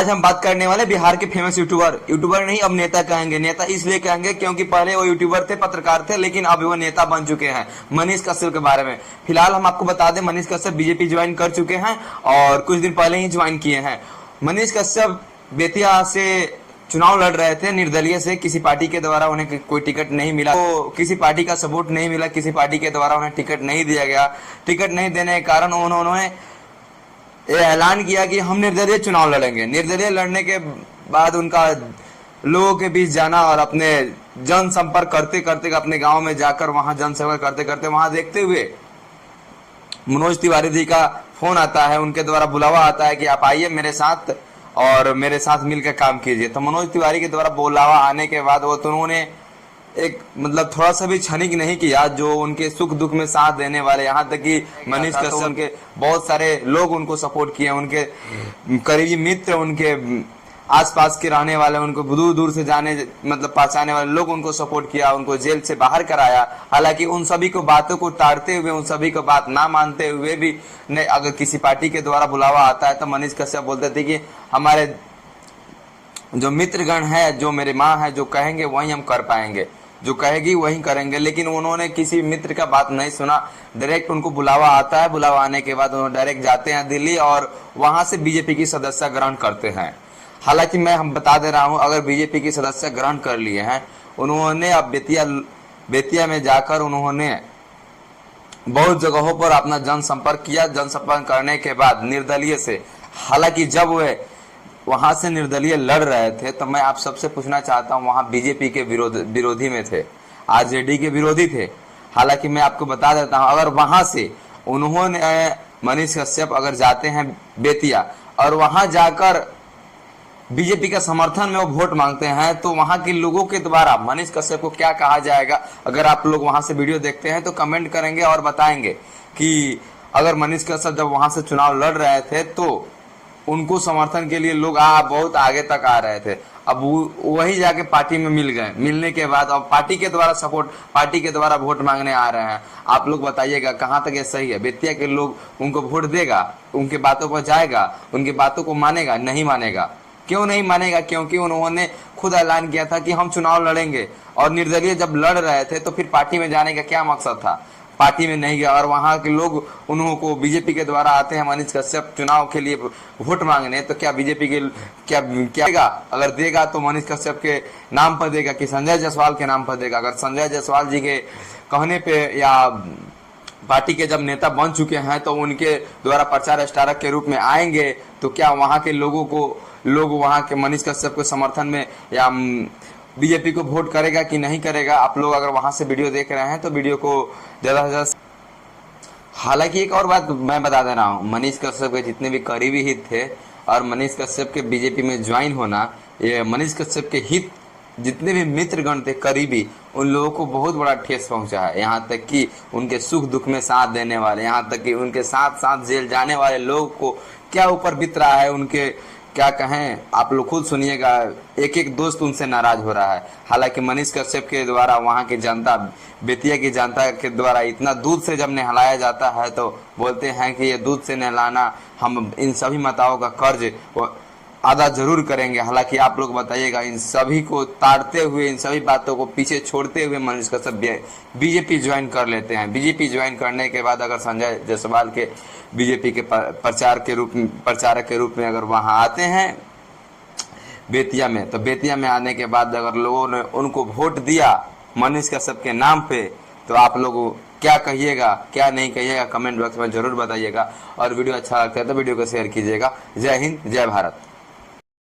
आज हम बात करने वाले बिहार के फेमस यूट्यूबर नहीं, अब नेता कहेंगे। नेता इसलिए कहेंगे क्योंकि पहले वो यूट्यूबर थे, पत्रकार थे, लेकिन अब वो नेता बन चुके हैं। मनीष कश्यप के बारे में फिलहाल हम आपको बता दें, मनीष कश्यप बीजेपी ज्वाइन कर चुके हैं और कुछ दिन पहले ही ज्वाइन किए हैं। मनीष कश्यप बेतिया से चुनाव लड़ रहे थे निर्दलीय से, किसी पार्टी के द्वारा उन्हें कोई टिकट नहीं मिला, तो किसी पार्टी का सपोर्ट नहीं मिला, किसी पार्टी के द्वारा उन्हें टिकट नहीं दिया गया। टिकट नहीं देने के कारण उन्होंने ऐलान किया कि हम निर्दलीय चुनाव लड़ेंगे। निर्दलीय लड़ने के बाद उनका लोगों के बीच जाना और अपने जनसंपर्क करते करते अपने गांव में जाकर वहां जनसेवा करते करते वहां देखते हुए मनोज तिवारी जी का फोन आता है, उनके द्वारा बुलावा आता है कि आप आइए मेरे साथ और मेरे साथ मिलकर काम कीजिए। तो मनोज तिवारी के द्वारा बुलावा आने के बाद वो तो उन्होंने एक मतलब थोड़ा सा भी क्षणिक नहीं किया, जो उनके सुख दुख में साथ देने वाले, यहाँ तक कि मनीष कश्यप के बहुत सारे लोग उनको सपोर्ट किए, उनके करीबी मित्र, उनके आसपास के रहने वाले, उनको दूर दूर से जाने मतलब पहचाने वाले लोग उनको सपोर्ट किया, उनको जेल से बाहर कराया। हालांकि उन सभी को बातों को टाड़ते हुए, उन सभी को बात ना मानते हुए भी अगर किसी पार्टी के द्वारा बुलावा आता है तो मनीष कश्यप बोलते थे कि हमारे जो मित्रगण है, जो मेरे माँ है, जो कहेंगे वही हम कर पाएंगे, जो कहेगी वही करेंगे। लेकिन उन्होंने किसी मित्र का बात नहीं सुना, डायरेक्ट उनको बुलावा आता है। बुलावा आने के बाद उन्होंने डायरेक्ट जाते हैं दिल्ली और वहां से बीजेपी की सदस्यता ग्रहण करते हैं। हालांकि मैं हम बता दे रहा हूं, अगर बीजेपी की सदस्य ग्रहण कर लिए हैं, उन्होंने अब बेतिया में जाकर उन्होंने बहुत जगहों पर अपना जनसंपर्क किया। जनसंपर्क करने के बाद निर्दलीय से, हालांकि जब वे वहां से निर्दलीय लड़ रहे थे तो मैं आप सबसे पूछना चाहता हूं, वहां बीजेपी के विरोधी में थे, आरजेडी के विरोधी थे। हालांकि मैं आपको बता देता हूं, अगर वहां से उन्होंने मनीष कश्यप अगर जाते हैं बेतिया और वहां जाकर बीजेपी का समर्थन में वो वोट मांगते हैं, तो वहां के लोगों के द्वारा मनीष कश्यप को क्या कहा जाएगा। अगर आप लोग वहां से वीडियो देखते हैं तो कमेंट करेंगे और बताएंगे कि अगर मनीष कश्यप जब वहां से चुनाव लड़ रहे थे तो उनको समर्थन के लिए लोग बहुत आगे तक आ रहे थे, अब वही जाके पार्टी में मिल गए। मिलने के बाद अब पार्टी के द्वारा सपोर्ट, पार्टी के द्वारा वोट मांगने आ रहे हैं। आप लोग बताइएगा कहाँ तक ये सही है। बेतिया के लोग उनको वोट देगा, उनके बातों पर जाएगा, उनकी बातों को मानेगा? नहीं मानेगा। क्यों नहीं मानेगा? क्योंकि उन्होंने खुद ऐलान किया था कि हम चुनाव लड़ेंगे, और निर्दलीय जब लड़ रहे थे तो फिर पार्टी में जाने का क्या मकसद था? पार्टी में नहीं गया और वहां के लोग उन्हों को बीजेपी के द्वारा आते हैं मनीष कश्यप चुनाव के लिए वोट मांगने, तो क्या बीजेपी के क्या देगा? अगर देगा तो मनीष कश्यप के नाम पर देगा कि संजय जायसवाल के नाम पर देगा? अगर संजय जायसवाल जी के कहने पे या पार्टी के जब नेता बन चुके हैं तो उनके द्वारा प्रचार स्टारक के रूप में आएंगे, तो क्या वहां के लोग वहां के मनीष कश्यप के समर्थन में या बीजेपी को वोट करेगा कि नहीं करेगा? आप लोग अगर वहां से वीडियो देख रहे हैं तो वीडियो को ज्यादा से ज्यादा। हालांकि एक और बात मैं बता दे रहा हूँ, मनीष कश्यप के जितने भी करीबी हित थे और मनीष कश्यप के बीजेपी में ज्वाइन होना, ये मनीष कश्यप के हित जितने भी मित्रगण थे करीबी, उन लोगों को बहुत बड़ा ठेस पहुंचा है। यहाँ तक कि उनके सुख दुख में साथ देने वाले, यहाँ तक कि उनके साथ साथ जेल जाने वाले लोगों को क्या ऊपर बीत रहा है, उनके क्या कहें, आप लोग खुद सुनिएगा। एक एक दोस्त उनसे नाराज हो रहा है। हालांकि मनीष कश्यप के द्वारा वहां की जनता, बेतिया की जनता के द्वारा इतना दूध से जब नहलाया जाता है तो बोलते हैं कि ये दूध से नहलाना, हम इन सभी माताओं का कर्ज अदा जरूर करेंगे। हालांकि आप लोग बताइएगा, इन सभी को ताड़ते हुए, इन सभी बातों को पीछे छोड़ते हुए मनीष कश्यप बीजेपी ज्वाइन कर लेते हैं। बीजेपी ज्वाइन करने के बाद अगर संजय जायसवाल के बीजेपी के प्रचारक के रूप में अगर वहां आते हैं बेतिया में, तो बेतिया में आने के बाद अगर लोगों ने उनको वोट दिया मनीष कश्यप के नाम पे, तो आप लोग क्या कहिएगा, क्या नहीं कहिएगा, कमेंट बॉक्स में जरूर बताइएगा। और वीडियो अच्छा लगता है तो वीडियो को शेयर कीजिएगा। जय हिंद, जय भारत।